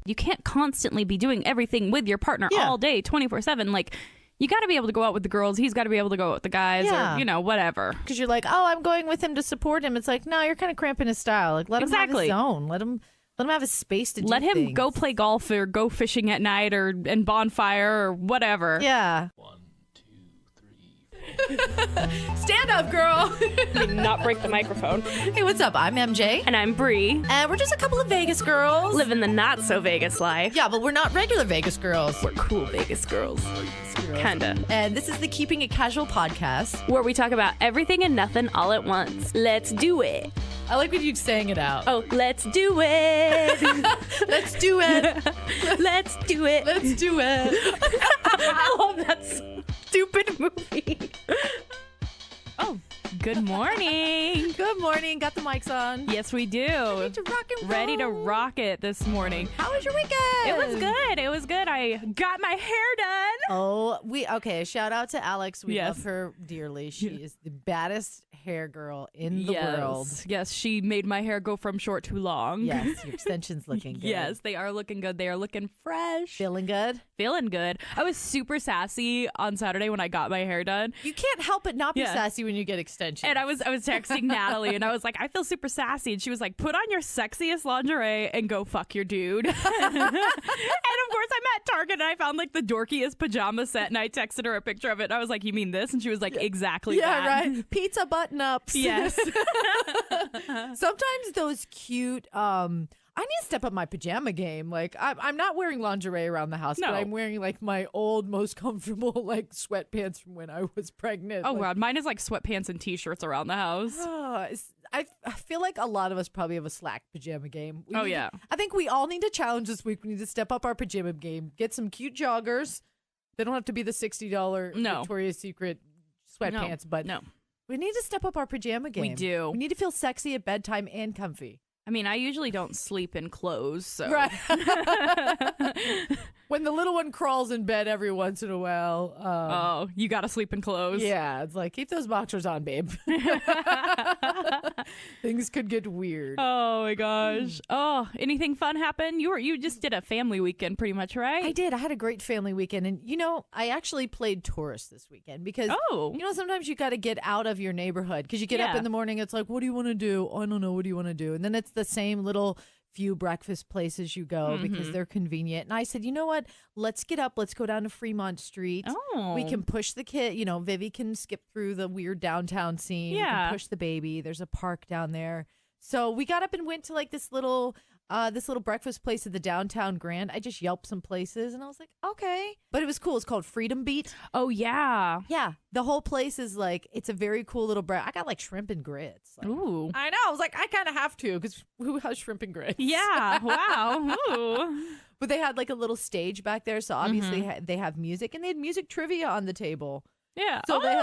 You can't constantly be doing everything with your partner all day, 24/7. Like, you got to be able to go out with the girls. He's got to be able to go out with the guys or, you know, whatever. Because you're like, oh, I'm going with him to support him. It's like, no, you're kind of cramping his style. Like, let him have his own. Let him have his space to do Let him things. go play golf or go fishing at night or and bonfire or whatever. Yeah. 1, 2, 3. Stand up, girl. Not break the microphone. Hey, what's up? I'm MJ. And I'm Bree. And we're just a couple of Vegas girls. Living the not so Vegas life. Yeah, but we're not regular Vegas girls. We're cool Vegas girls. Kinda. And this is the Keeping It Casual podcast, where we talk about everything and nothing all at once. Let's do it. I like when you sang it out. Oh, let's do it. Let's do it. Let's do it. Let's do it. I love that stupid movie. Oh, good morning. Good morning. Got the mics on. Yes, we do. Ready to rock and roll. Ready to rock it this morning. How was your weekend? It was good. It was good. I got my hair done. Oh, okay. Shout out to Alex. We love her dearly. She is the baddest hair girl in the world. Yes, she made my hair go from short to long. Yes, your extension's looking good. Yes, they are looking good. They are looking fresh. Feeling good? Feeling good. I was super sassy on Saturday when I got my hair done. You can't help but not be sassy when you get extensions. And I was texting Natalie and I was like, I feel super sassy. And she was like, put on your sexiest lingerie and go fuck your dude. And of course I'm at Target and I found like the dorkiest pajama set and I texted her a picture of it. And I was like, you mean this? And she was like, exactly that. Yeah, right. Pizza button-ups. Yes. Sometimes those cute, I need to step up my pajama game. Like, I'm not wearing lingerie around the house, but I'm wearing like my old, most comfortable like sweatpants from when I was pregnant. Oh, God. Mine is like sweatpants and t-shirts around the house. I feel like a lot of us probably have a slack pajama game. Yeah. I think we all need a challenge this week. We need to step up our pajama game. Get some cute joggers. They don't have to be the $60 Victoria's Secret sweatpants, but we need to step up our pajama game. We do. We need to feel sexy at bedtime and comfy. I mean, I usually don't sleep in clothes, so. Right. When the little one crawls in bed every once in a while. You got to sleep in clothes. Yeah, it's like, keep those boxers on, babe. Things could get weird. Oh, my gosh. Oh, anything fun happen? You just did a family weekend pretty much, right? I did. I had a great family weekend. And, you know, I actually played tourist this weekend because, you know, sometimes you got to get out of your neighborhood because you get up in the morning. It's like, what do you want to do? Oh, I don't know. What do you want to do? And then it's the same little few breakfast places you go because they're convenient. And I said, you know what? Let's get up. Let's go down to Fremont Street. Oh. We can push the kid. You know, Vivi can skip through the weird downtown scene. Yeah. We can push the baby. There's a park down there. So we got up and went to like this little breakfast place at the downtown Grand. I just Yelped some places and I was like, okay. But it was cool. It's called Freedom Beat. Oh, yeah. Yeah. The whole place is like, it's a very cool little I got like shrimp and grits. Like, Ooh. I know. I was like, I kind of have to because who has shrimp and grits? Yeah. Wow. Ooh. But they had like a little stage back there. So obviously they have music and they had music trivia on the table. Yeah. So they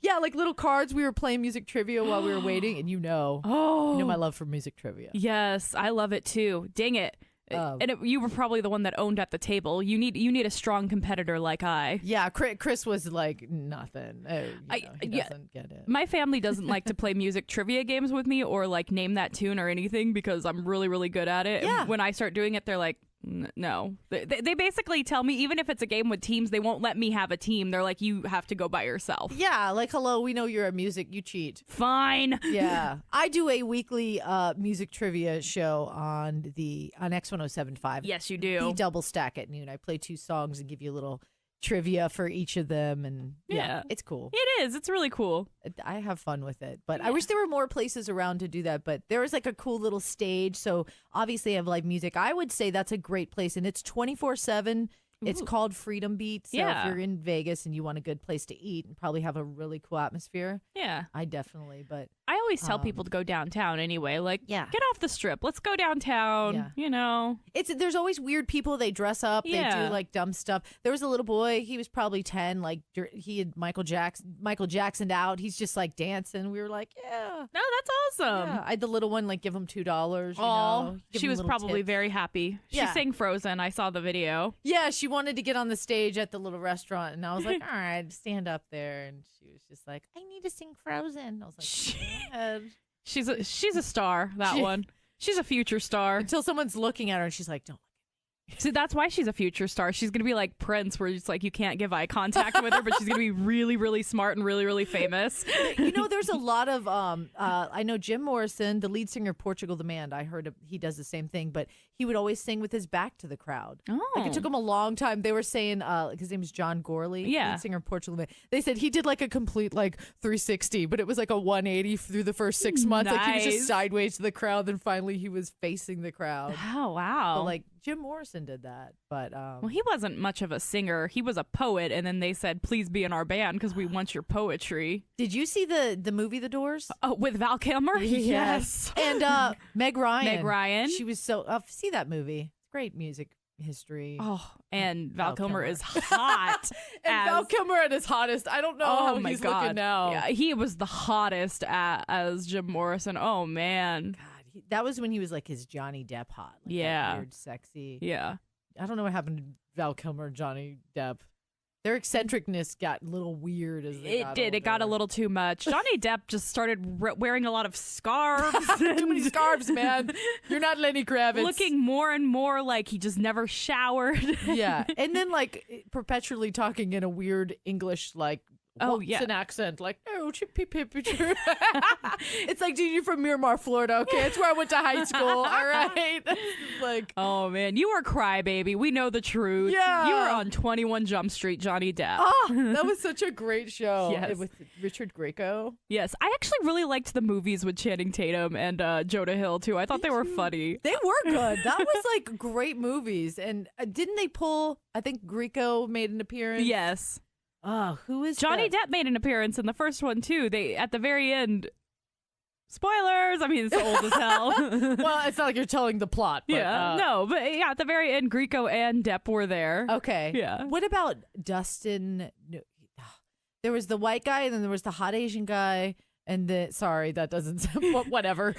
had like little cards. We were playing music trivia while we were waiting. And you know my love for music trivia. Yes, I love it too. Dang it. You were probably the one that owned at the table. You need a strong competitor like I. Yeah, Chris was like nothing. He doesn't get it. My family doesn't like to play music trivia games with me or like name that tune or anything because I'm really, really good at it. Yeah. And when I start doing it, they're like, no. They basically tell me, even if it's a game with teams, they won't let me have a team. They're like, you have to go by yourself. Yeah, like, hello, we know you're a music, you cheat. Fine. Yeah. I do a weekly music trivia show on X1075. Yes, you do. The double stack at noon. I play 2 songs and give you a little trivia for each of them, and yeah, it's cool. It is. It's really cool. I have fun with it, but I wish there were more places around to do that. But there was like a cool little stage, so obviously I have live music. I would say that's a great place, and it's 24/7. It's called Freedom Beat. So if you're in Vegas and you want a good place to eat and probably have a really cool atmosphere, I definitely. But I always tell people to go downtown anyway. Like, get off the strip. Let's go downtown. Yeah. You know, there's always weird people. They dress up. They do like dumb stuff. There was a little boy. He was probably 10. Like he had Michael Jackson out. He's just like dancing. We were like, no, that's awesome. Yeah. I had the little one like give him $2. Oh, she was probably very happy. She sang Frozen. I saw the video. Yeah, she wanted to get on the stage at the little restaurant, and I was like, all right, stand up there. And she was just like, I need to sing Frozen. I was like, go ahead. She's a star, that one. She's a future star. Until someone's looking at her and she's like, don't look See, that's why she's a future star. She's going to be like Prince, where it's like you can't give eye contact with her, but she's going to be really, really smart and really, really famous. You know, there's a lot of, I know Jim Morrison, the lead singer of Portugal the Man, I heard he does the same thing, but he would always sing with his back to the crowd. Oh. Like, it took him a long time. They were saying, his name is John Gorley, lead singer of Portugal the Man. They said he did like a complete like 360, but it was like a 180 through the first 6 months. Nice. Like he was just sideways to the crowd, then finally he was facing the crowd. Oh, wow. But like Jim Morrison did that, but well, he wasn't much of a singer. He was a poet, and then they said, "Please be in our band because we want your poetry." Did you see the movie The Doors? Oh, with Val Kilmer? Yes. And Meg Ryan. Meg Ryan. She was so see that movie. Great music history. Oh, and Val Kilmer is hot. And Val Kilmer at his hottest. I don't know how he's looking now. Yeah, he was the hottest as Jim Morrison. Oh man. God, that was when he was like his Johnny Depp hot. Like that weird, sexy. Yeah. I don't know what happened to Val Kilmer and Johnny Depp. Their eccentricness got a little weird as they got older. It got a little too much. Johnny Depp just started wearing a lot of scarves. Too many scarves, man. You're not Lenny Kravitz. Looking more and more like he just never showered. Yeah. And then like perpetually talking in a weird English like an accent like it's like, dude, you're from Miramar, Florida. Okay, it's where I went to high school. All right. Like, oh man, you were a crybaby. We know the truth. Yeah, you were on 21 Jump Street, Johnny Depp. Oh, that was such a great show. Yes. With Richard Grieco. Yes, I actually really liked the movies with Channing Tatum and Jonah Hill too. I thought they were funny. They were good. That was like great movies. And didn't they pull? I think Grieco made an appearance. Yes. Oh, who is Johnny Depp made an appearance in the first one too. They at the very end. Spoilers. I mean, it's old as hell. Well, it's not like you're telling the plot. But, no, but yeah, at the very end, Grieco and Depp were there. Okay. Yeah. What about Dustin? No, there was the white guy, and then there was the hot Asian guy, and sorry, that doesn't sound whatever.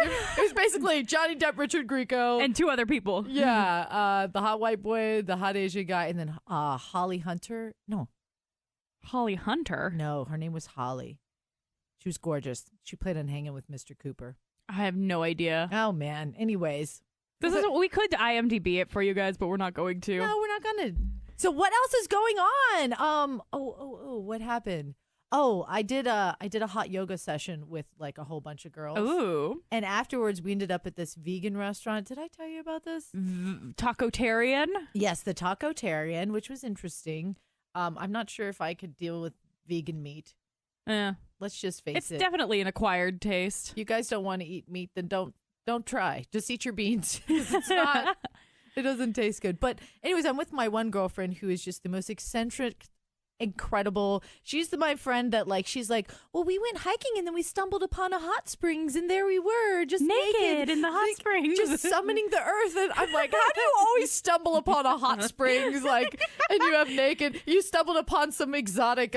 It was basically Johnny Depp, Richard Grieco, and two other people. Yeah, the hot white boy, the hot Asian guy, and then Holly Hunter. No, Holly Hunter. No, her name was Holly. She was gorgeous. She played on Hanging with Mr. Cooper. I have no idea. Oh man. Anyways, we could IMDb it for you guys, but we're not going to. No, we're not gonna. So what else is going on? What happened? Oh, I did a hot yoga session with like a whole bunch of girls. Ooh. And afterwards we ended up at this vegan restaurant. Did I tell you about this? Tacotarian? Yes, the Tacotarian, which was interesting. I'm not sure if I could deal with vegan meat. Yeah. Let's just face it. It's definitely an acquired taste. If you guys don't want to eat meat, then don't try. Just eat your beans. It's not it doesn't taste good. But anyways, I'm with my one girlfriend who is just the most eccentric, incredible. She's my friend that like she's like, well, we went hiking and then we stumbled upon a hot springs and there we were just naked in the hot springs, just summoning the earth. And I'm like, how do you always stumble upon a hot springs like and you have naked? You stumbled upon some exotic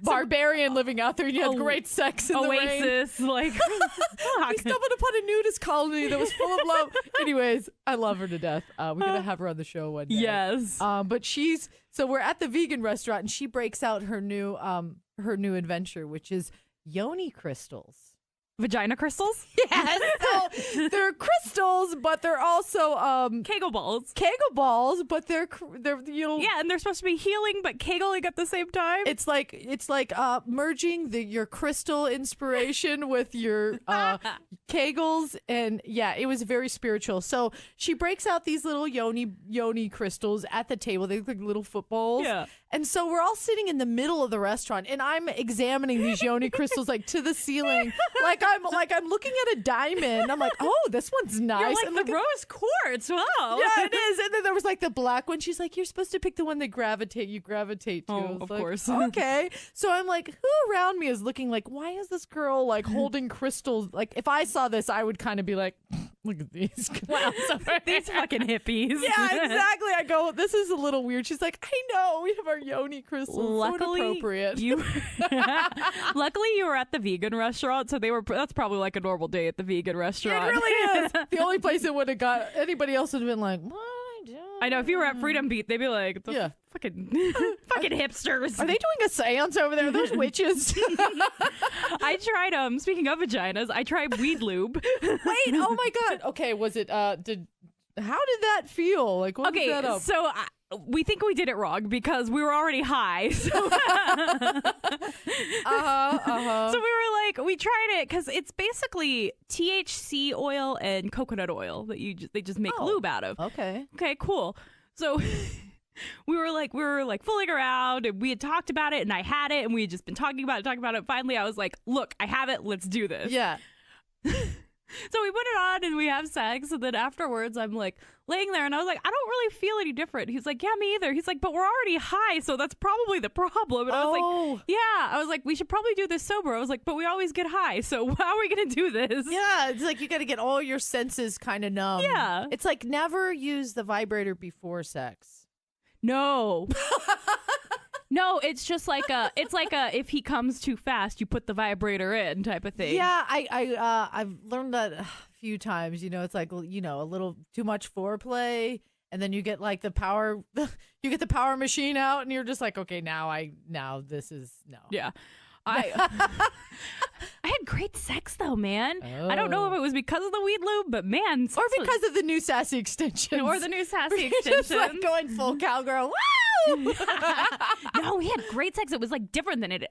barbarian living out there and you had great sex in Oasis, the rain. like we stumbled upon a nudist colony that was full of love. Anyways, I love her to death. We're gonna have her on the show one day. Yes. But so we're at the vegan restaurant and she breaks out her new adventure, which is yoni crystals. Vagina crystals? Yes. So they're crystals, but they're also Kegel balls. Kegel balls, but they're yeah, and they're supposed to be healing but kegling at the same time. It's like merging your crystal inspiration with your Kegels, and yeah, it was very spiritual. So she breaks out these little yoni crystals at the table. They look like little footballs. Yeah. And so we're all sitting in the middle of the restaurant, and I'm examining these yoni crystals like to the ceiling, like I'm looking at a diamond. I'm like, oh, this one's nice. You're like the rose quartz. Wow. Yeah, it is. And then there was like the black one. She's like, you're supposed to pick the one that you gravitate to. Oh, of course. Okay. So I'm like, who around me is looking like, why is this girl like holding crystals? Like, if I saw this, I would kind of be like, look at these clowns over these fucking hippies. Yeah, exactly. I go, this is a little weird. She's like, I know, we have our yoni crystals. Luckily, so inappropriate. Luckily, you were at the vegan restaurant, so that's probably like a normal day at the vegan restaurant. It really is. The only place it would have got anybody else would have been like, what? I know, if you were at Freedom Beat, they'd be like, fucking hipsters. Are they doing a seance over there? Those witches. I tried, speaking of vaginas, I tried weed lube. Wait, oh my God. Okay, was it, How did that feel? Like, what was that up? So we think we did it wrong because we were already high. So, so we were like, we tried it because it's basically THC oil and coconut oil that they just make lube out of. Okay. Okay, cool. So we were like fooling around, and we had talked about it, and I had it, and we had just been talking about it. Finally, I was like, look, I have it. Let's do this. Yeah. So we put it on and we have sex, and then afterwards I'm like laying there and I was like, I don't really feel any different. He's like, yeah, me either. He's like, but we're already high, so that's probably the problem. And I was like, yeah. I was like, we should probably do this sober. I was like, but we always get high, so how are we gonna do this? Yeah, it's like you got to get all your senses kind of numb. Yeah. It's like never use the vibrator before sex. No. No, it's just like if he comes too fast, you put the vibrator in type of thing. Yeah, I've learned that a few times. You know, it's like, you know, a little too much foreplay, and then you get like the power machine out, and you're just like, okay, now this is no. Yeah. I had great sex though, man. I don't know if it was because of the weed lube, but man, or because of the new sassy extensions, or the new sassy extensions. Just like going full cowgirl. Woo! No, we had great sex. It was like different than it had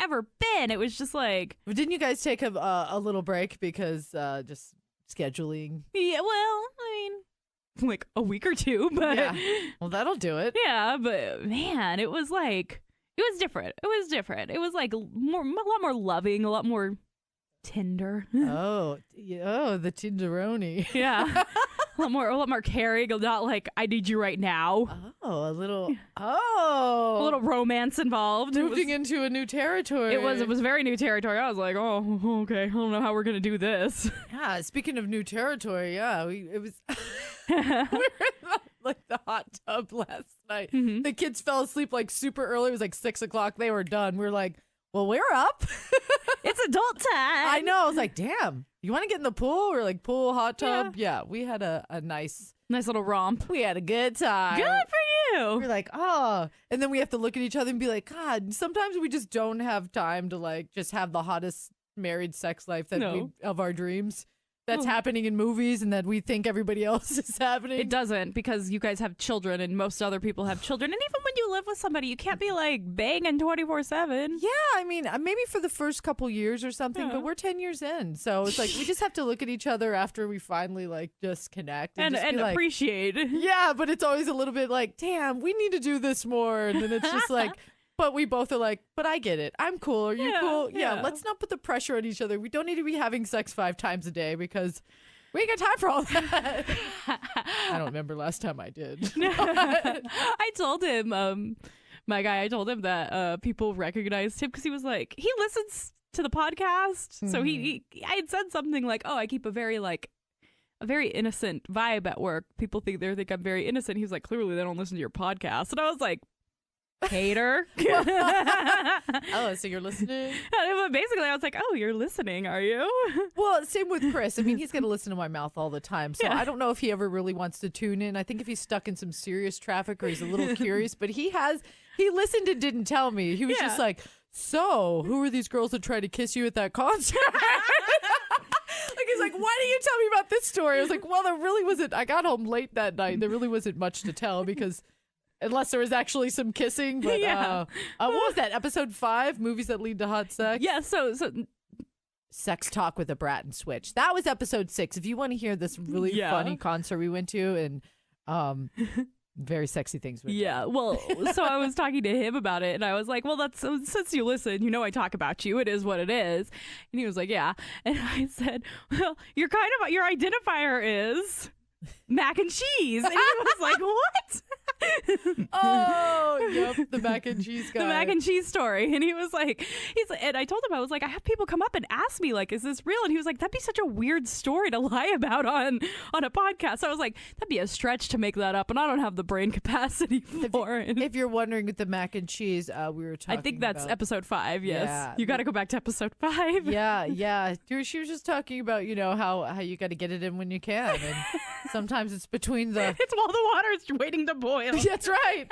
ever been. It was just like, didn't you guys take a little break because just scheduling? Yeah, well, I mean, like a week or two, but yeah. Well, that'll do it. Yeah, but man, it was like. It was different. It was like a lot more loving, a lot more tender. Oh, the Tinderoni. Yeah. a lot more caring, not like I need you right now. Oh, a little romance involved. Moving into a new territory. It was very new territory. I was like, oh, okay. I don't know how we're gonna do this. Yeah, speaking of new territory, yeah, it was we were in the hot tub last night. Mm-hmm. The kids fell asleep like super early. It was like 6 o'clock. They were done. We were like, well, we're up. It's adult time. I know. I was like, damn, you want to get in the pool? We're like, pool, hot tub. Yeah, we had a nice little romp. We had a good time. Good for you. We're like, oh. And then we have to look at each other and be like, God, sometimes we just don't have time to like just have the hottest married sex life of our dreams. That's happening in movies and that we think everybody else is happening. It doesn't, because you guys have children and most other people have children. And even when you live with somebody, you can't be like banging 24/7. Yeah, I mean, maybe for the first couple years or something, but we're 10 years in. So it's like we just have to look at each other after we finally like just connect and like, appreciate. Yeah, but it's always a little bit like, damn, we need to do this more. And then it's just like, but we both are like, but I get it. I'm cool. Are you cool? Yeah, let's not put the pressure on each other. We don't need to be having sex 5 times a day because we ain't got time for all that. I don't remember last time I did. I told him, my guy, I told him that people recognized him because he was like, he listens to the podcast. Mm-hmm. So I had said something like, oh, I keep a very innocent vibe at work. People think I'm very innocent. He was like, clearly they don't listen to your podcast. And I was like, hater. Oh, so you're listening? Basically, I was like, oh, you're listening, are you? Well, same with Chris. I mean, he's going to listen to my mouth all the time. So I don't know if he ever really wants to tune in. I think if he's stuck in some serious traffic or he's a little curious, but he listened and didn't tell me. He was just like, so who are these girls that tried to kiss you at that concert? Like, he's like, why didn't you tell me about this story? I was like, well, there really wasn't. I got home late that night. There really wasn't much to tell because unless there was actually some kissing. But what was that? Episode 5, movies that lead to hot sex? Yeah, so Sex Talk with a Brat and Switch. That was episode 6. If you want to hear this really funny concert we went to and very sexy things. Yeah, well, so I was talking to him about it and I was like, well, that's since you listen, you know I talk about you. It is what it is. And he was like, yeah. And I said, well, your identifier is mac and cheese. And he was like, what? Oh, yep, the mac and cheese guy. The mac and cheese story. And he was like, and I told him, I was like, I have people come up and ask me, like, is this real? And he was like, that'd be such a weird story to lie about on a podcast. So I was like, that'd be a stretch to make that up, and I don't have the brain capacity for it. If you're wondering with the mac and cheese, we were talking I think that's about episode 5, yes. Yeah. You got to go back to episode 5. Yeah. She was just talking about, you know, how you got to get it in when you can. And sometimes it's between the... It's while the water is waiting to boil. That's right.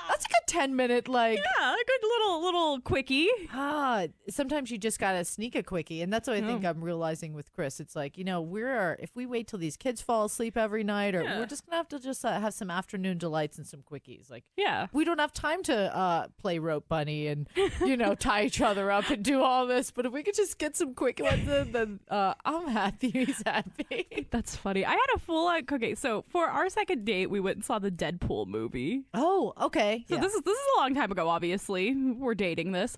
That's a good 10-minute, like. Yeah, a good little quickie. Sometimes you just gotta sneak a quickie, and that's what I think I'm realizing with Chris. It's like, if we wait till these kids fall asleep every night, or we're just gonna have to just have some afternoon delights and some quickies. Like, we don't have time to play rope bunny and tie each other up and do all this. But if we could just get some quick ones, then I'm happy. He's happy. That's funny. I had a full-on cookie. So for our second date, we went and saw the Deadpool movie. Oh, okay. So this is a long time ago. Obviously, we're dating this.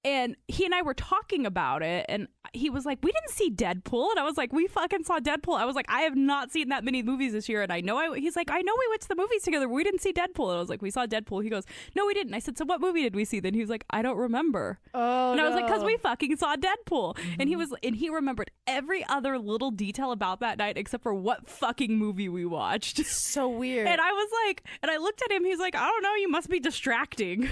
And he and I were talking about it, and he was like, we didn't see Deadpool. And I was like, we fucking saw Deadpool. I was like, I have not seen that many movies this year. And he's like, I know we went to the movies together, but we didn't see Deadpool. And I was like, we saw Deadpool. He goes, no, we didn't. I said, so what movie did we see? Then he was like, I don't remember. Oh, and I was like, because we fucking saw Deadpool. Mm-hmm. And he remembered every other little detail about that night except for what fucking movie we watched. So weird. And I was like, and I looked at him, he's like, I don't know, you must be distracting.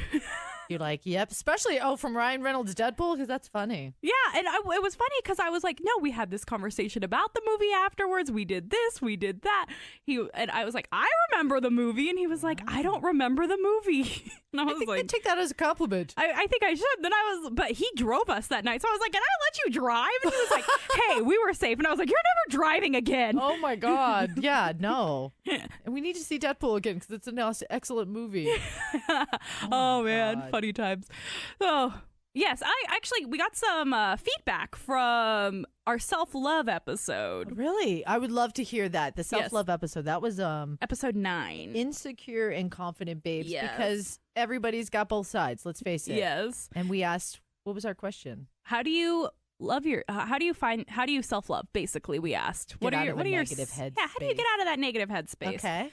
You're like, yep. Especially, from Ryan Reynolds' Deadpool, because that's funny. Yeah, and it was funny because I was like, no, we had this conversation about the movie afterwards. We did this, we did that. And I was like, I remember the movie. And he was like, I don't remember the movie. And I think like, take that as a compliment. I think I should. But he drove us that night. So I was like, can I let you drive? And he was like, hey, we were safe. And I was like, you're never driving again. Oh, my God. Yeah, no. And we need to see Deadpool again because it's an excellent movie. Oh man. God. Funny times. Oh, yes. We got some feedback from our self-love episode. Really? I would love to hear that. The self-love episode. That was episode 9. Insecure and confident babes. Yes. Because everybody's got both sides. Let's face it. Yes. And we asked, what was our question? How do you self-love? Basically, we asked. What are your negative headspace? Yeah, how do you get out of that negative headspace? Okay.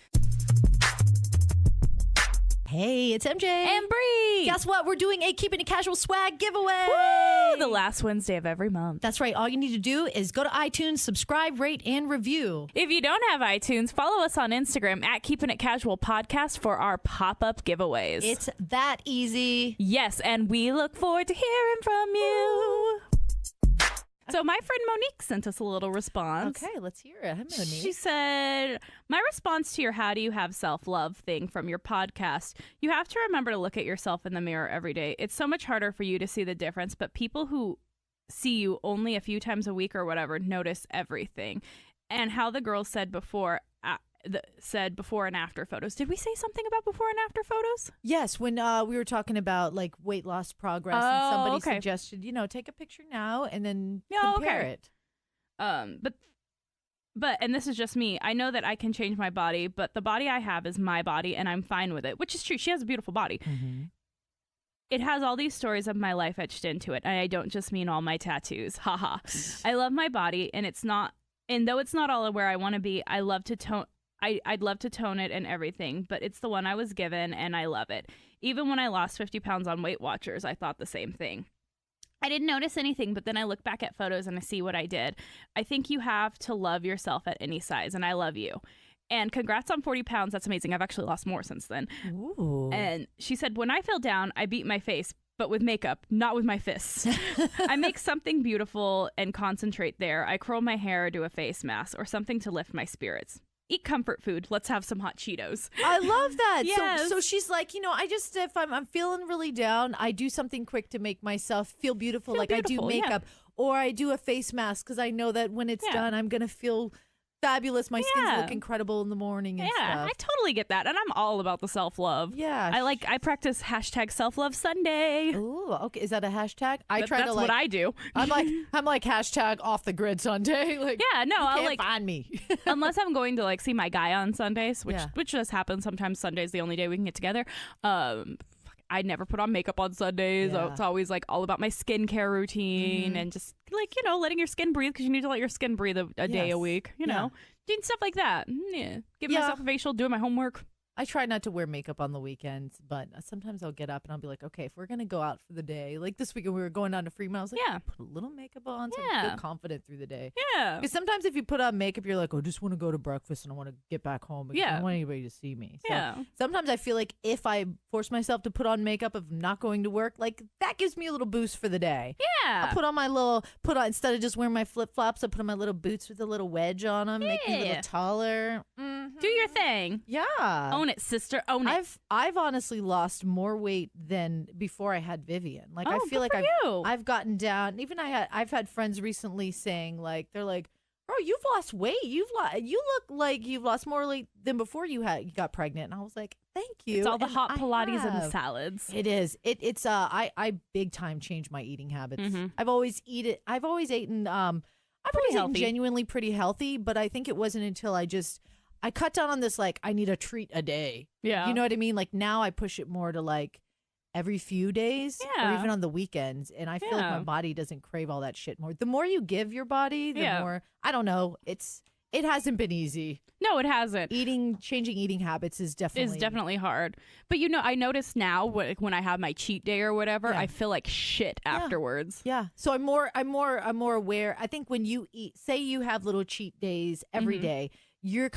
Hey, it's MJ. And Bree. Guess what? We're doing a Keeping It Casual swag giveaway. Woo! The last Wednesday of every month. That's right. All you need to do is go to iTunes, subscribe, rate, and review. If you don't have iTunes, follow us on Instagram at Keeping It Casual Podcast for our pop-up giveaways. It's that easy. Yes, and we look forward to hearing from you. So my friend Monique sent us a little response. Okay, let's hear it. Hi, Monique. She said, my response to your how do you have self-love thing from your podcast, you have to remember to look at yourself in the mirror every day. It's so much harder for you to see the difference, but people who see you only a few times a week or whatever notice everything. And how the girls said before and after photos. Did we say something about before and after photos? Yes, when we were talking about like weight loss progress, and somebody suggested, take a picture now and then compare it. But and this is just me. I know that I can change my body, but the body I have is my body, and I'm fine with it, which is true. She has a beautiful body. Mm-hmm. It has all these stories of my life etched into it, and I don't just mean all my tattoos. Haha. I love my body, and though it's not all where I want to be, I'd love to tone it and everything, but it's the one I was given and I love it. Even when I lost 50 pounds on Weight Watchers, I thought the same thing. I didn't notice anything, but then I look back at photos and I see what I did. I think you have to love yourself at any size, and I love you. And congrats on 40 pounds. That's amazing. I've actually lost more since then. Ooh. And she said, when I feel down, I beat my face, but with makeup, not with my fists. I make something beautiful and concentrate there. I curl my hair or do a face mask or something to lift my spirits. Eat comfort food. Let's have some hot Cheetos. I love that. Yes. So she's like, if I'm feeling really down, I do something quick to make myself feel beautiful. I do makeup or I do a face mask because I know that when it's done, I'm going to feel fabulous. My skins look incredible in the morning and stuff. I totally get that. And I'm all about the self-love. Yeah. I practice hashtag self-love Sunday. Ooh, okay. Is that a hashtag? That's what I do. I'm like hashtag off the grid Sunday. Like, yeah, no, I'll find me. Unless I'm going to see my guy on Sundays, which just happens. Sometimes Sunday's the only day we can get together. I never put on makeup on Sundays. Yeah. It's always all about my skincare routine and just letting your skin breathe, because you need to let your skin breathe a day a week. Doing stuff like that. Yeah, giving myself a facial, doing my homework. I try not to wear makeup on the weekends, but sometimes I'll get up and I'll be like, okay, if we're going to go out for the day, like this weekend we were going down to Fremont, I was like, put a little makeup on so I feel confident through the day. Yeah. Because sometimes if you put on makeup, you're like, I just want to go to breakfast and I want to get back home because I don't want anybody to see me. So sometimes I feel like if I force myself to put on makeup of not going to work, that gives me a little boost for the day. Yeah. I'll put on instead of just wearing my flip-flops, I put on my little boots with a little wedge on them, make me a little taller. Do your thing. Yeah. Own it, sister. Own it. I've honestly lost more weight than before I had Vivian. Like I feel like I've gotten down. Even I've had friends recently saying like they're like, "Bro, you've lost weight. You look like you've lost more weight than before you got pregnant." And I was like, "Thank you." It's all the hot Pilates and the salads. It is. It's I big time changed my eating habits. I've always eaten genuinely pretty healthy, but I think it wasn't until I cut down on this, like, I need a treat a day. Yeah. You know what I mean? Like, now I push it more to, like, every few days or even on the weekends. And I feel like my body doesn't crave all that shit more. The more you give your body, the more, I don't know, it hasn't been easy. No, it hasn't. Changing eating habits is definitely hard. But I notice now when I have my cheat day or whatever, I feel like shit afterwards. Yeah. So I'm more aware. I think when you eat, say you have little cheat days every day, your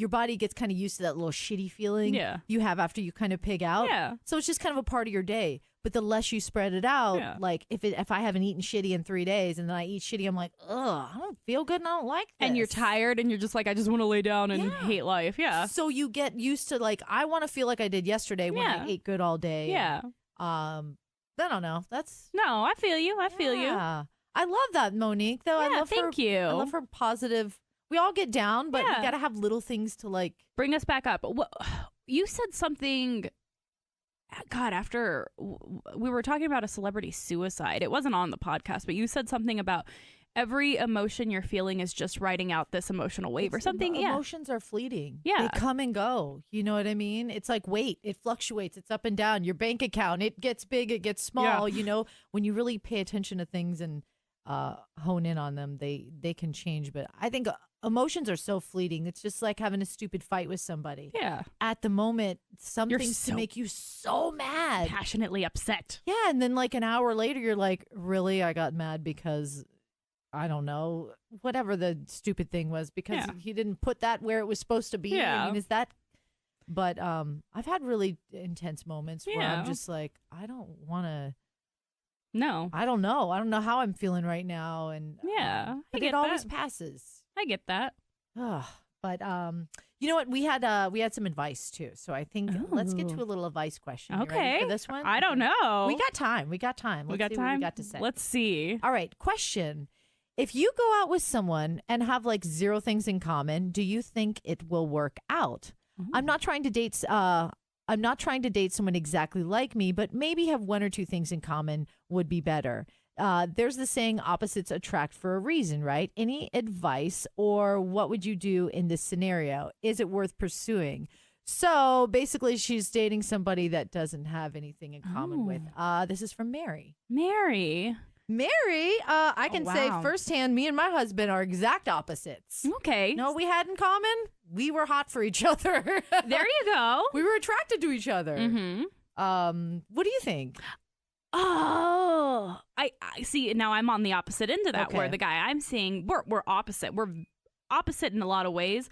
body gets kind of used to that little shitty feeling you have after you kind of pig out. Yeah. So it's just kind of a part of your day. But the less you spread it out, like if I haven't eaten shitty in 3 days and then I eat shitty, I'm like, ugh, I don't feel good and I don't like this. And you're tired and you're just like, I just want to lay down and hate life. Yeah. So you get used to like, I want to feel like I did yesterday when I ate good all day. Yeah. I don't know. I feel you. I feel you. I love that, Monique, though. Yeah, I love thank you. I love her positive. We all get down, but you got to have little things to like bring us back up. You said something, God, after we were talking about a celebrity suicide. It wasn't on the podcast, but you said something about every emotion you're feeling is just writing out this emotional wave or something. Emotions are fleeting. Yeah. They come and go. You know what I mean? It's like weight. It fluctuates. It's up and down. Your bank account, it gets big, it gets small. You know, when you really pay attention to things and hone in on them, they can change. But I think emotions are so fleeting. It's just like having a stupid fight with somebody. Yeah. At the moment, something's to make you so mad. Passionately upset. Yeah. And then like an hour later, you're like, really? I got mad because, I don't know, whatever the stupid thing was, because he didn't put that where it was supposed to be. Yeah. I mean, but I've had really intense moments where I'm just like, I don't want to. No. I don't know. I don't know how I'm feeling right now. And but it always passes. I get that. But you know what? We had some advice too. So I think let's get to a little advice question. Okay. You ready for this one? I don't know. We got time. Let's see what we got to say. Let's see. All right. Question. If you go out with someone and have like 0 things in common, do you think it will work out? I'm not trying to date someone exactly like me, but maybe have 1 or 2 things in common would be better. There's the saying opposites attract for a reason, right? Any advice, or what would you do in this scenario? Is it worth pursuing? So basically she's dating somebody that doesn't have anything in common with. This is from Mary. Mary, I can say firsthand, me and my husband are exact opposites. Okay. You know what we had in common? We were hot for each other. There you go. We were attracted to each other. What do you think? Oh, I see. Now I'm on the opposite end of that, where the guy I'm seeing, we're opposite. We're opposite in a lot of ways,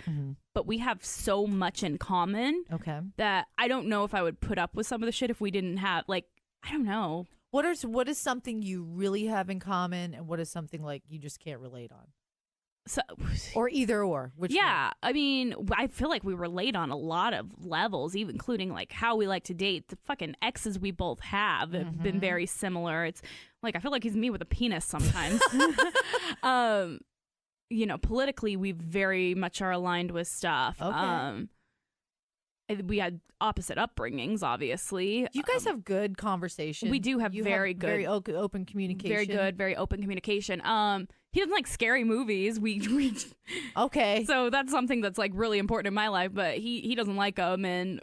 but we have so much in common that I don't know if I would put up with some of the shit if we didn't have, like, I don't know. What is something you really have in common, and what is something like you just can't relate on? So, or either or. Which one? I mean, I feel like we relate on a lot of levels, even including like how we like to date. The fucking exes we both have been very similar. It's like I feel like he's me with a penis sometimes. You know, politically, we very much are aligned with stuff. We had opposite upbringings, obviously. You guys have good conversation. We do have very open communication. Very good, very open communication. He doesn't like scary movies. Okay. So that's something that's like really important in my life, but he doesn't like them, and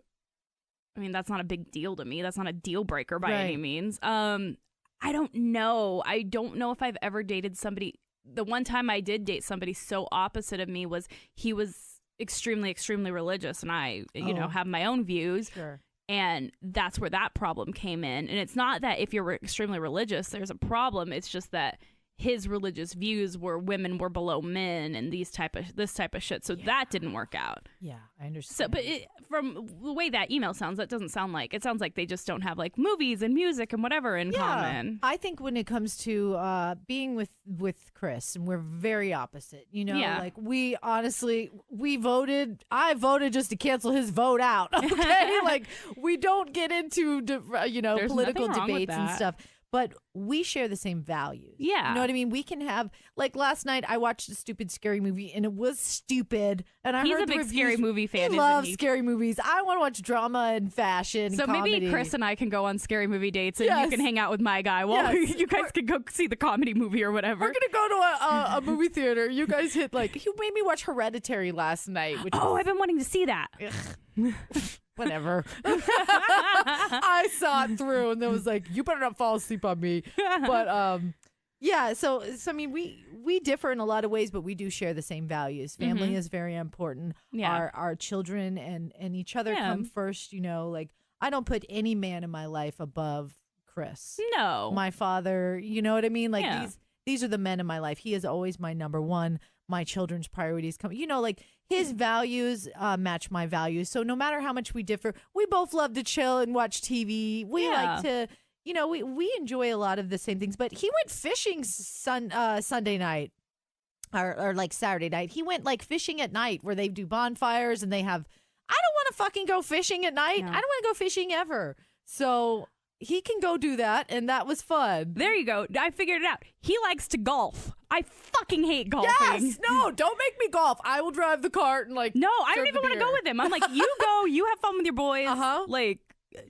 I mean that's not a big deal to me. That's not a deal breaker by any means. I don't know. I don't know if I've ever dated somebody. The one time I did date somebody so opposite of me was he was extremely religious, and I have my own views. Sure. And that's where that problem came in. And it's not that if you're extremely religious there's a problem, it's just that his religious views were women were below men and this type of shit. So that didn't work out. Yeah, I understand. So, but from the way that email sounds, that doesn't sound like, it sounds like they just don't have like movies and music and whatever in common. I think when it comes to being with Chris, and we're very opposite, you know, like we honestly, I voted just to cancel his vote out. Okay. Like we don't get into, There's political nothing wrong with debates and that. stuff. But we share the same values. Yeah. You know what I mean? We can have, like last night I watched a stupid scary movie and it was stupid. And I He's heard a the big reviews. scary movie fan, He isn't loves he? scary movies. I want to watch drama and fashion. So and comedy. maybe Chris and I can go on scary movie dates and Yes. you can hang out with my guy while you guys can go see the comedy movie or whatever. We're gonna go to a movie theater. You guys hit he made me watch Hereditary last night. Which I've been wanting to see that. whatever. I saw it through and then was like, you better not fall asleep on me. But yeah, so I mean we differ in a lot of ways, but we do share the same values. Family is very important. Yeah. Our children and each other come first, you know, like I don't put any man in my life above Chris. No. My father, you know what I mean? Like these are the men in my life. He is always my number one. My children's priorities come, you know, like his values match my values. So no matter how much we differ, we both love to chill and watch TV. We like to, you know, we enjoy a lot of the same things. But he went fishing Sunday night or like Saturday night. He went like fishing at night where they do bonfires and they have, I don't want to fucking go fishing at night. No. I don't want to go fishing ever. So he can go do that, and that was fun. There you go. I figured it out. He likes to golf. I fucking hate golfing. Yes, no, don't make me golf. I will drive the cart and like. No, I don't serve even the want to go beer. with him. I'm like, you go, you have fun with your boys. Like,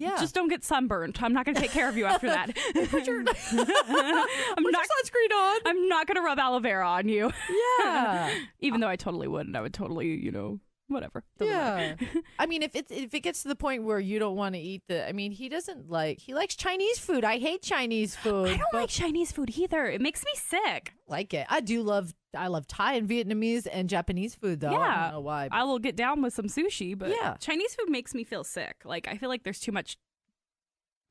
just don't get sunburned. I'm not going to take care of you after that. Put your I'm not sunscreen on. I'm not going to rub aloe vera on you. Yeah. Even though I totally would, and I would totally, you know, whatever. Doesn't matter. I mean, if it gets to the point where you don't want to eat he likes Chinese food. I hate Chinese food. I don't like Chinese food either. It makes me sick. Like it. I love Thai and Vietnamese and Japanese food though. Yeah. I don't know why. I will get down with some sushi, but Chinese food makes me feel sick. Like I feel like there's too much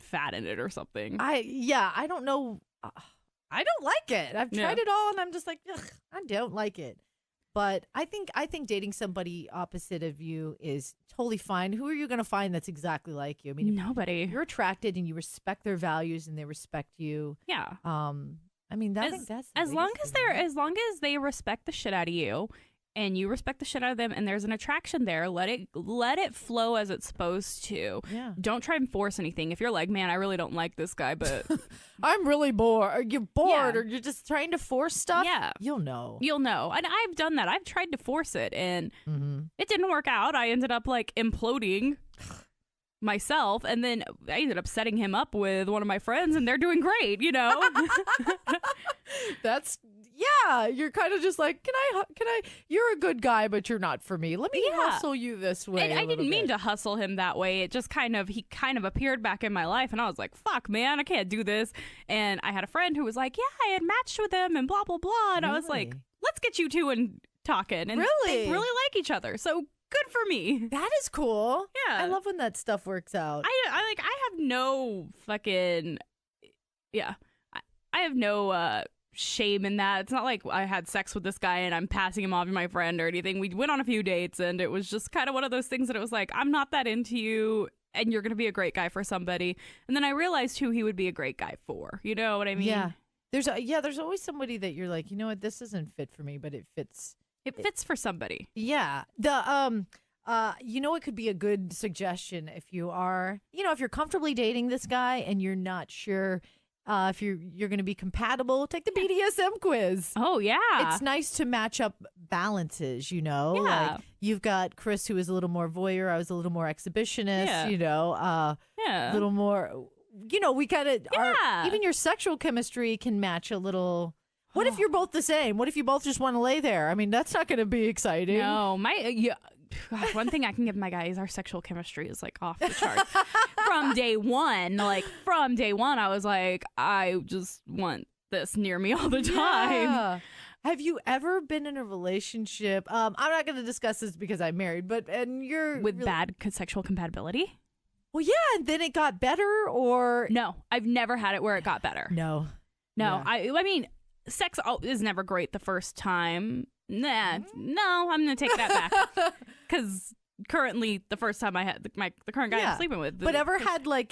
fat in it or something. I don't know. I don't like it. I've tried it all and I'm just like, ugh, I don't like it. But I think dating somebody opposite of you is totally fine. Who are you going to find that's exactly like you? I mean, nobody. If you're attracted and you respect their values and they respect you. Yeah. I mean, I think that's as long as they respect the shit out of you and you respect the shit out of them and there's an attraction there, let it flow as it's supposed to. Yeah. Don't try and force anything. If you're like, man, I really don't like this guy, but I'm really bored, or you're bored, or you're just trying to force stuff. Yeah. You'll know. And I've done that. I've tried to force it and it didn't work out. I ended up like imploding myself, and then I ended up setting him up with one of my friends, and they're doing great, you know. You're kind of just like, can I, you're a good guy, but you're not for me. Let me hustle you this way. And I didn't mean to hustle him that way. It just he kind of appeared back in my life, and I was like, fuck, man, I can't do this. And I had a friend who was like, yeah, I had matched with him and blah, blah, blah. And I was like, let's get you two and talking. And they really like each other. So good for me. That is cool. Yeah. I love when that stuff works out. I have no fucking, I have no shame in that. It's not like I had sex with this guy and I'm passing him off to my friend or anything. We went on a few dates and it was just kind of one of those things that it was like, I'm not that into you and you're going to be a great guy for somebody. And then I realized who he would be a great guy for. You know what I mean? Yeah. There's always somebody that you're like, you know what, this isn't fit for me, but it fits. It fits for somebody. Yeah. It could be a good suggestion if you are, if you're comfortably dating this guy and you're not sure if you're going to be compatible, take the BDSM quiz. Oh, yeah. It's nice to match up balances, Yeah. Like you've got Chris, who is a little more voyeur. I was a little more exhibitionist, a little more, we kind of are, even your sexual chemistry can match a little. What if you're both the same? What if you both just want to lay there? I mean, that's not going to be exciting. No, one thing I can give my guy is our sexual chemistry is like off the charts. From day one, I was like, I just want this near me all the time. Yeah. Have you ever been in a relationship? I'm not going to discuss this because I'm married, and you're with bad sexual compatibility. Well, yeah, and then it got better, or no? I've never had it where it got better. No. Yeah. I mean, sex is never great the first time. No, I'm gonna take that back because currently the first time I had the current guy I'm sleeping with. But ever had like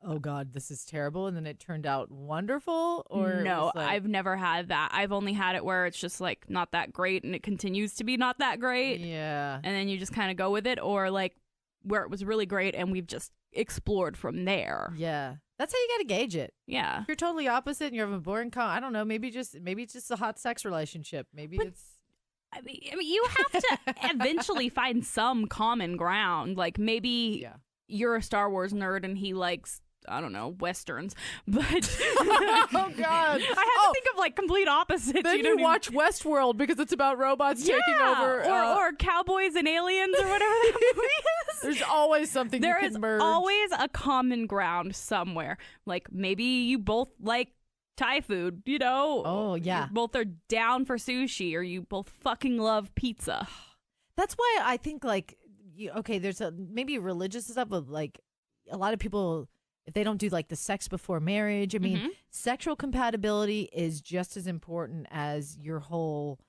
oh God, this is terrible, and then it turned out wonderful? Or no, I've never had that. I've only had it where it's just like not that great, and it continues to be not that great. Yeah, and then you just kind of go with it, or like where it was really great and we've just explored from there. Yeah. That's how you got to gauge it. Yeah. If you're totally opposite and you're having a boring I don't know, maybe it's just a hot sex relationship. Maybe it's I mean you have to eventually find some common ground. Like maybe you're a Star Wars nerd and he likes, I don't know, Westerns, but oh God, I had to think of like complete opposites. Then you watch Westworld because it's about robots taking over, or cowboys and aliens or whatever that movie is. There's always something there you can merge. There is always a common ground somewhere. Like maybe you both like Thai food, you know? Oh yeah, you both are down for sushi, or you both fucking love pizza. That's why I think like there's maybe religious stuff, but like a lot of people, if they don't do like the sex before marriage, I mean, sexual compatibility is just as important as your whole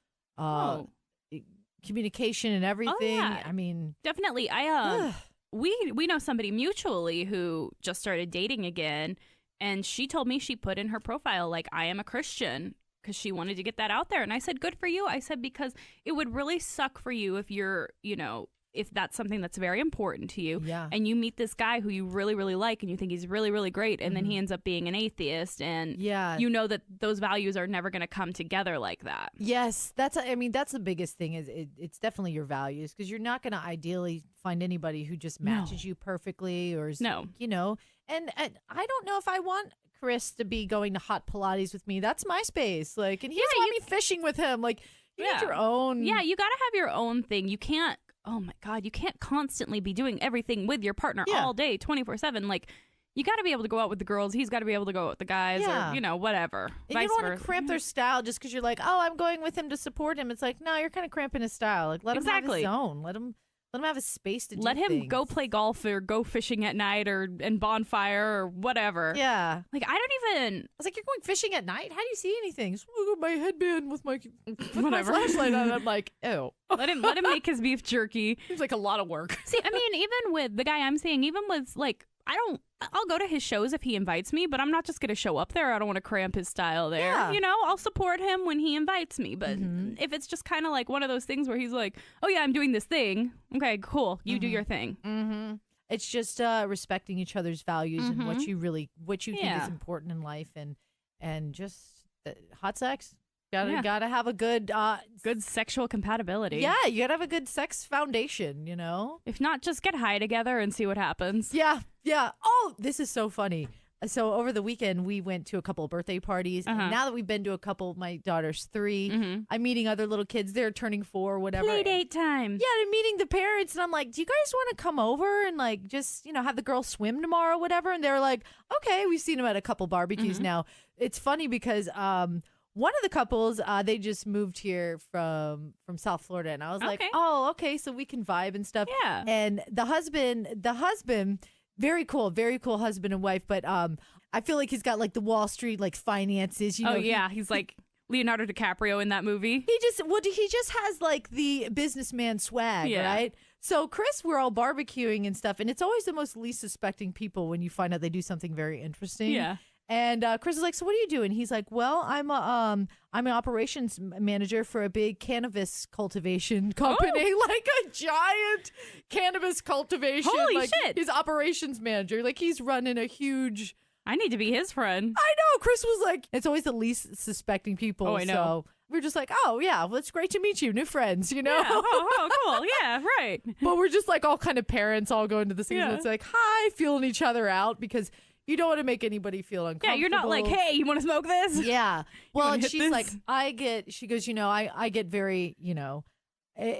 communication and everything. Oh, yeah. I mean, definitely. We know somebody mutually who just started dating again, and she told me she put in her profile like, I am a Christian, because she wanted to get that out there. And I said, good for you. I said, because it would really suck for you if you're, if that's something that's very important to you, and you meet this guy who you really, really like, and you think he's really, really great, and then he ends up being an atheist, and you know that those values are never going to come together like that. Yes, that's the biggest thing is it's definitely your values, because you're not going to ideally find anybody who just matches you perfectly, or and I don't know if I want Chris to be going to hot Pilates with me. That's my space, like, and he doesn't want me fishing with him. Like, you need your own. Yeah, you got to have your own thing. You can't. Oh my God, you can't constantly be doing everything with your partner all day, 24/7. Like, you got to be able to go out with the girls. He's got to be able to go out with the guys, or, whatever. And you don't want to cramp their style just because you're like, oh, I'm going with him to support him. It's like, no, you're kind of cramping his style. Like, let him have his own. Let him have his space to do Let him things. go play golf or go fishing at night and bonfire or whatever. Yeah. Like, I was like, you're going fishing at night? How do you see anything? So I got my headband with my flashlight on. I'm like, ew. Let him make his beef jerky. Seems like a lot of work. See, I mean, even with the guy I'm seeing, even with like, I'll go to his shows if he invites me, but I'm not just going to show up there. I don't want to cramp his style there. Yeah. I'll support him when he invites me. But if it's just kind of like one of those things where he's like, oh yeah, I'm doing this thing. Okay, cool. You do your thing. Mm-hmm. It's just respecting each other's values and what you think is important in life, and just hot sex. Gotta have a good sexual compatibility. Yeah, you gotta have a good sex foundation, If not, just get high together and see what happens. Yeah. Oh, this is so funny. So over the weekend, we went to a couple of birthday parties. And now that we've been to a couple, my daughter's 3. I'm meeting other little kids. They're turning 4, whatever. Play date time. Yeah, I'm meeting the parents. And I'm like, do you guys want to come over and like just, have the girls swim tomorrow, whatever? And they're like, okay. We've seen them at a couple barbecues now. It's funny because one of the couples, they just moved here from South Florida. And I was like, oh, okay. So we can vibe and stuff. Yeah. And the husband, very cool husband and wife, but I feel like he's got like the Wall Street like finances. He's like Leonardo DiCaprio in that movie. He just has like the businessman swag, right? So Chris, we're all barbecuing and stuff, and it's always the most least suspecting people when you find out they do something very interesting. Yeah. And Chris is like, so what do you do? And he's like, well, I'm an operations manager for a big cannabis cultivation company, like a giant cannabis cultivation. Holy shit. He's operations manager. Like he's running a huge. I need to be his friend. I know. Chris was like, it's always the least suspecting people. Oh, I know. So we're just like, oh, yeah, well, it's great to meet you. New friends, Yeah. Oh, cool. Yeah, right. But we're just like all kind of parents all going to the things. It's like, hi, feeling each other out because you don't want to make anybody feel uncomfortable. Yeah, you're not like, hey, you want to smoke this? Yeah. Well, and she's this? like, I get very,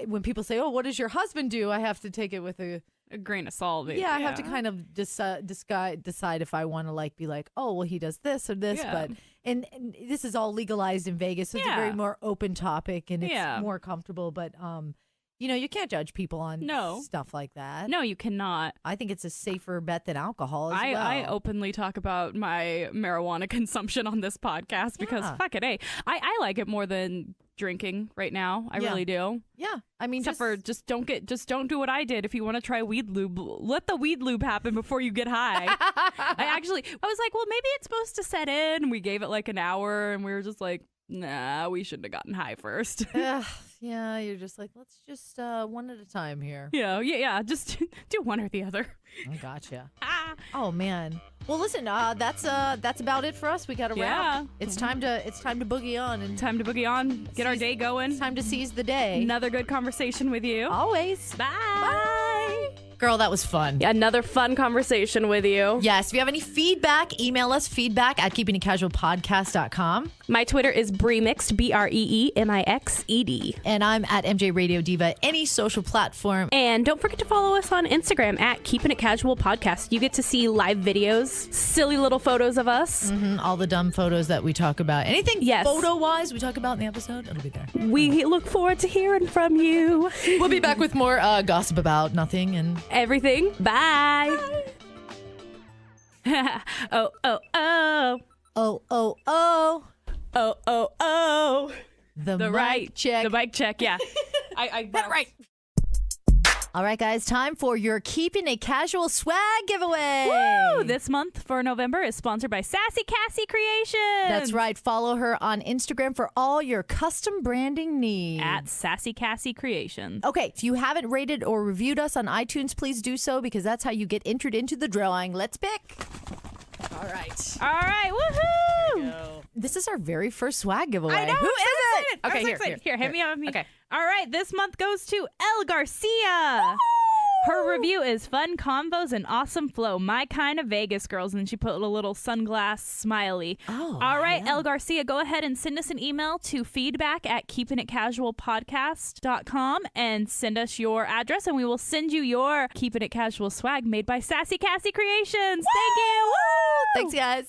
when people say, oh, what does your husband do? I have to take it with a grain of salt. Yeah, I have to kind of decide if I want to like be like, oh, well, he does this or this. But and this is all legalized in Vegas, so it's a very more open topic and it's more comfortable. But you can't judge people on stuff like that. No, you cannot. I think it's a safer bet than alcohol as well. I openly talk about my marijuana consumption on this podcast because fuck it, hey. I like it more than drinking right now. I really do. Yeah. I mean, except for just don't do what I did. If you want to try weed lube, let the weed lube happen before you get high. I was like, well, maybe it's supposed to set in. We gave it like an hour and we were just like, nah, we shouldn't have gotten high first. Yeah, you're just like, let's just one at a time here. Yeah. Just do one or the other. I gotcha. Oh man. Well, listen, that's about it for us. We got to wrap. It's time to boogie on and Get our day going. It's time to seize the day. Another good conversation with you. Always. Bye. Bye. Girl, that was fun. Another fun conversation with you. Yes. If you have any feedback, email us feedback@keepingitcasualpodcast.com. My Twitter is Breemixed, BREEMIXED. And I'm at MJ Radio Diva, any social platform. And don't forget to follow us on Instagram at Keeping It Casual Podcast. You get to see live videos, silly little photos of us. All the dumb photos that we talk about. Anything photo-wise we talk about in the episode, it'll be there. We look forward to hearing from you. We'll be back with more gossip about nothing and everything. Bye. Oh, oh, oh. Oh, oh, oh. Oh, oh, oh. The mic check. The mic check, yeah. I got it right. All right, guys, time for your Keeping It Casual swag giveaway. Woo! This month for November is sponsored by Sassy Cassie Creations. That's right. Follow her on Instagram for all your custom branding needs. At Sassy Cassie Creations. Okay, if you haven't rated or reviewed us on iTunes, please do so because that's how you get entered into the drawing. Let's pick. All right. Woohoo! This is our very first swag giveaway. I know. Who is it? Okay, here, hit me up. Okay. All right, this month goes to El Garcia. Woo! Her review is fun combos and awesome flow. My kind of Vegas girls. And then she put a little sunglass smiley. Oh, all right, El Garcia, go ahead and send us an email to feedback@keepingitcasualpodcast.com and send us your address and we will send you your Keeping It Casual swag made by Sassy Cassie Creations. Woo! Thank you. Woo! Thanks, guys.